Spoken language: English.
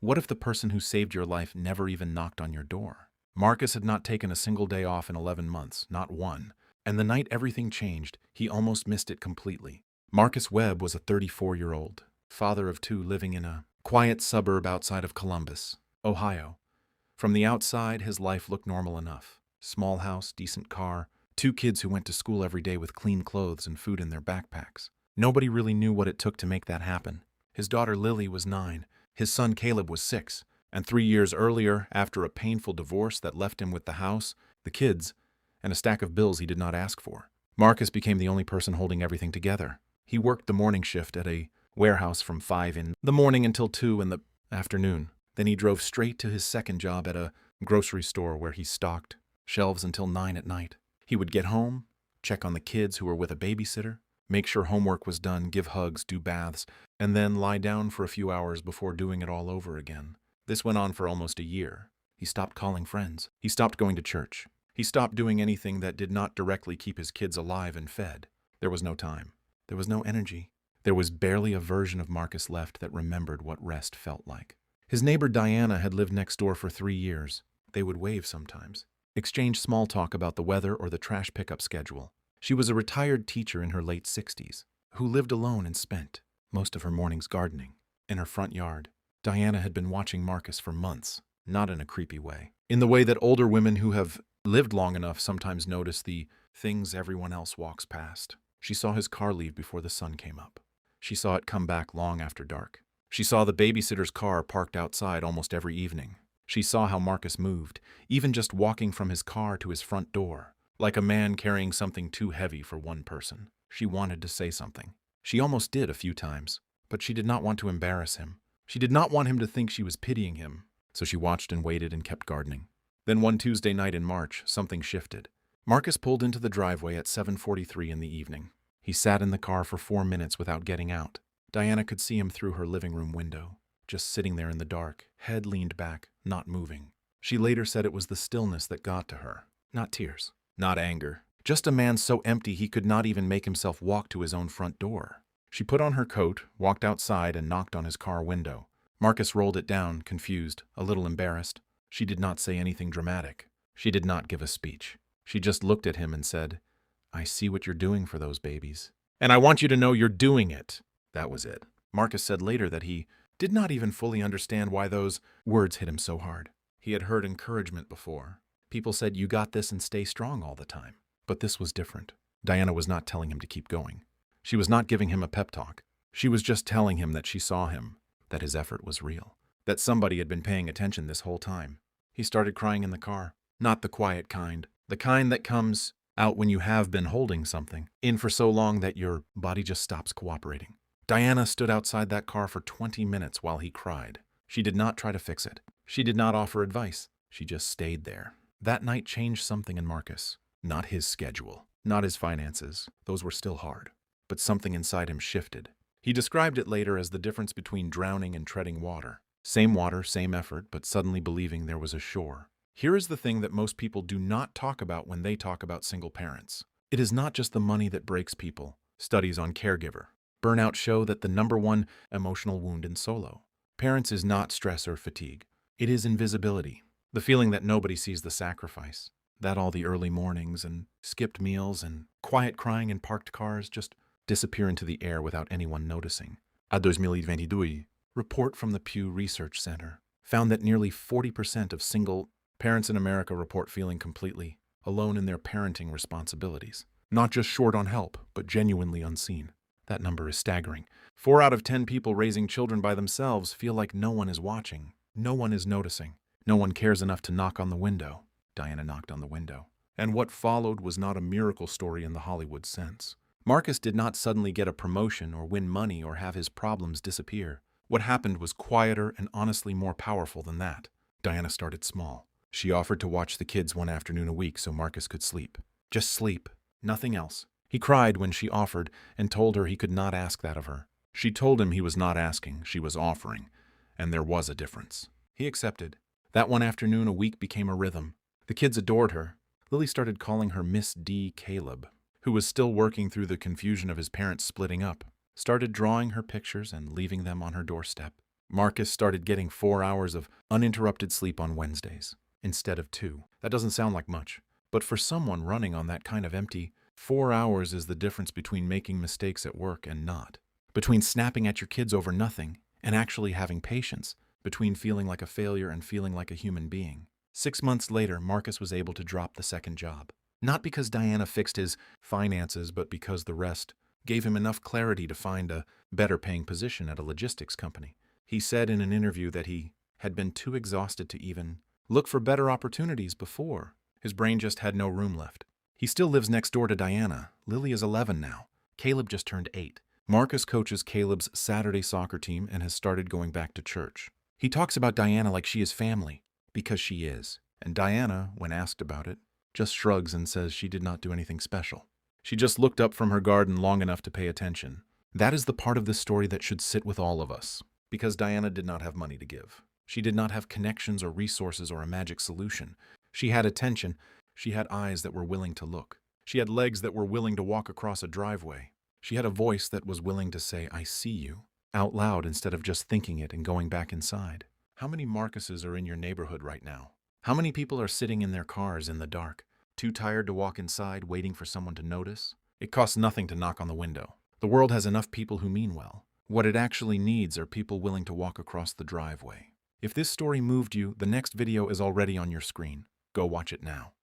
What if the person who saved your life never even knocked on your door? Marcus had not taken a single day off in 11 months, not one. And the night everything changed, he almost missed it completely. Marcus Webb was a 34-year-old, father of two living in a quiet suburb outside of Columbus, Ohio. From the outside, his life looked normal enough. Small house, decent car, two kids who went to school every day with clean clothes and food in their backpacks. Nobody really knew what it took to make that happen. His daughter Lily was 9, his son Caleb was 6, and 3 years earlier, after a painful divorce that left him with the house, the kids, and a stack of bills he did not ask for, Marcus became the only person holding everything together. He worked the morning shift at a warehouse from 5 in the morning until 2 in the afternoon. Then he drove straight to his second job at a grocery store where he stocked shelves until 9 at night. He would get home, check on the kids who were with a babysitter, make sure homework was done, give hugs, do baths, and then lie down for a few hours before doing it all over again. This went on for almost a year. He stopped calling friends. He stopped going to church. He stopped doing anything that did not directly keep his kids alive and fed. There was no time. There was no energy. There was barely a version of Marcus left that remembered what rest felt like. His neighbor Diana had lived next door for 3 years. They would wave sometimes, exchange small talk about the weather or the trash pickup schedule. She was a retired teacher in her late 60s, who lived alone and spent most of her mornings gardening in her front yard. Diana had been watching Marcus for months, not in a creepy way. In the way that older women who have lived long enough sometimes notice the things everyone else walks past. She saw his car leave before the sun came up. She saw it come back long after dark. She saw the babysitter's car parked outside almost every evening. She saw how Marcus moved, even just walking from his car to his front door, like a man carrying something too heavy for one person. She wanted to say something. She almost did a few times, but she did not want to embarrass him. She did not want him to think she was pitying him, so she watched and waited and kept gardening. Then one Tuesday night in March, something shifted. Marcus pulled into the driveway at 7:43 in the evening. He sat in the car for 4 minutes without getting out. Diana could see him through her living room window, just sitting there in the dark, head leaned back, not moving. She later said it was the stillness that got to her. Not tears, not anger. Just a man so empty he could not even make himself walk to his own front door. She put on her coat, walked outside, and knocked on his car window. Marcus rolled it down, confused, a little embarrassed. She did not say anything dramatic. She did not give a speech. She just looked at him and said, "I see what you're doing for those babies. And I want you to know you're doing it." That was it. Marcus said later that he did not even fully understand why those words hit him so hard. He had heard encouragement before. People said, "You got this and stay strong all the time." But this was different. Diana was not telling him to keep going. She was not giving him a pep talk. She was just telling him that she saw him, that his effort was real, that somebody had been paying attention this whole time. He started crying in the car. Not the quiet kind. The kind that comes out when you have been holding something in for so long that your body just stops cooperating. Diana stood outside that car for 20 minutes while he cried. She did not try to fix it. She did not offer advice. She just stayed there. That night changed something in Marcus. Not his schedule, not his finances. Those were still hard. But something inside him shifted. He described it later as the difference between drowning and treading water. Same water, same effort, but suddenly believing there was a shore. Here is the thing that most people do not talk about when they talk about single parents. It is not just the money that breaks people. Studies on caregiver burnout show that the #1 emotional wound in solo parents is not stress or fatigue. It is invisibility. The feeling that nobody sees the sacrifice. That all the early mornings and skipped meals and quiet crying in parked cars just disappear into the air without anyone noticing. A 2022, report from the Pew Research Center found that nearly 40% of single parents in America report feeling completely alone in their parenting responsibilities. Not just short on help, but genuinely unseen. That number is staggering. 4 out of 10 people raising children by themselves feel like no one is watching. No one is noticing. No one cares enough to knock on the window. Diana knocked on the window. And what followed was not a miracle story in the Hollywood sense. Marcus did not suddenly get a promotion or win money or have his problems disappear. What happened was quieter and honestly more powerful than that. Diana started small. She offered to watch the kids one afternoon a week so Marcus could sleep. Just sleep. Nothing else. He cried when she offered and told her he could not ask that of her. She told him he was not asking, she was offering. And there was a difference. He accepted. That one afternoon a week became a rhythm. The kids adored her. Lily started calling her Miss D. Caleb, who was still working through the confusion of his parents splitting up, started drawing her pictures and leaving them on her doorstep. Marcus started getting 4 hours of uninterrupted sleep on Wednesdays instead of 2. That doesn't sound like much, but for someone running on that kind of empty, 4 hours is the difference between making mistakes at work and not, between snapping at your kids over nothing and actually having patience, between feeling like a failure and feeling like a human being. 6 months later, Marcus was able to drop the second job. Not because Diana fixed his finances, but because the rest gave him enough clarity to find a better paying position at a logistics company. He said in an interview that he had been too exhausted to even look for better opportunities before. His brain just had no room left. He still lives next door to Diana. Lily is 11 now. Caleb just turned 8. Marcus coaches Caleb's Saturday soccer team and has started going back to church. He talks about Diana like she is family, because she is. And Diana, when asked about it, just shrugs and says she did not do anything special. She just looked up from her garden long enough to pay attention. That is the part of this story that should sit with all of us. Because Diana did not have money to give. She did not have connections or resources or a magic solution. She had attention. She had eyes that were willing to look. She had legs that were willing to walk across a driveway. She had a voice that was willing to say, "I see you," out loud instead of just thinking it and going back inside. How many Marcuses are in your neighborhood right now? How many people are sitting in their cars in the dark, too tired to walk inside, waiting for someone to notice? It costs nothing to knock on the window. The world has enough people who mean well. What it actually needs are people willing to walk across the driveway. If this story moved you, the next video is already on your screen. Go watch it now.